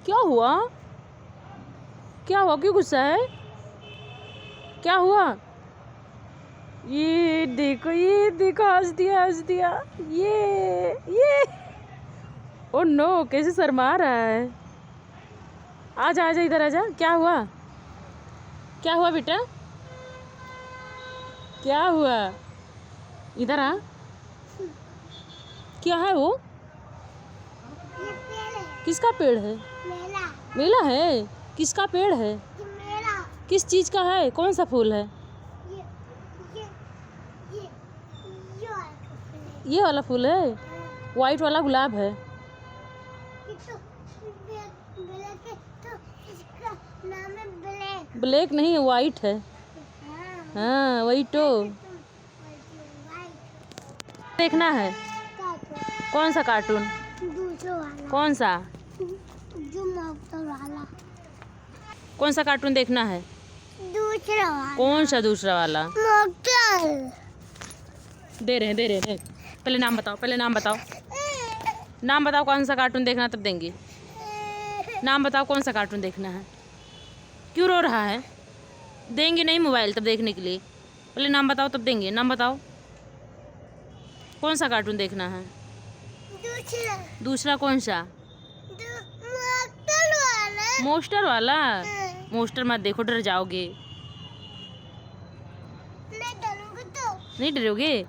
क्या हुआ? क्या हुआ? क्यों गुस्सा है? क्या हुआ? ये देखो हंस दिया। ये ओ नो, कैसे शर्मा रहा है। आजा इधर आजा। क्या हुआ बेटा? क्या हुआ? इधर आ। क्या है वो? ये पेड़ है। किसका पेड़ है? मेला है? किसका पेड़ है? मेरा। किस चीज का है? कौन सा फूल है? ये ये ये ये वाला फूल है? वाइट वाला गुलाब है? तो ब्लैक है, तो इसका नाम है ब्लैक। ब्लैक नहीं, वाइट है। हाँ वही तो। देखना है? कौन सा कार्टून? दूसरा वाला। कौन सा? जो मोटर वाला। कौन सा कार्टून देखना है? दूसरा वाला। कौन सा दूसरा वाला? मोटर। दे रहे हैं। पहले नाम बताओ। नाम बताओ कौन सा कार्टून देखना, तब देंगे। नाम बताओ कौन सा कार्टून देखना है। क्यों रो रहा है? देंगे नहीं मोबाइल तब देखने के लिए। पहले नाम बताओ तब देंगे। नाम बताओ कौन सा कार्टून देखना है। दूसरा कौन सा? मोटर वाला। मोस्टर वाला? मोस्टर मत देखो, डर जाओगे। नहीं डरूंगी तो। नहीं डरोगे?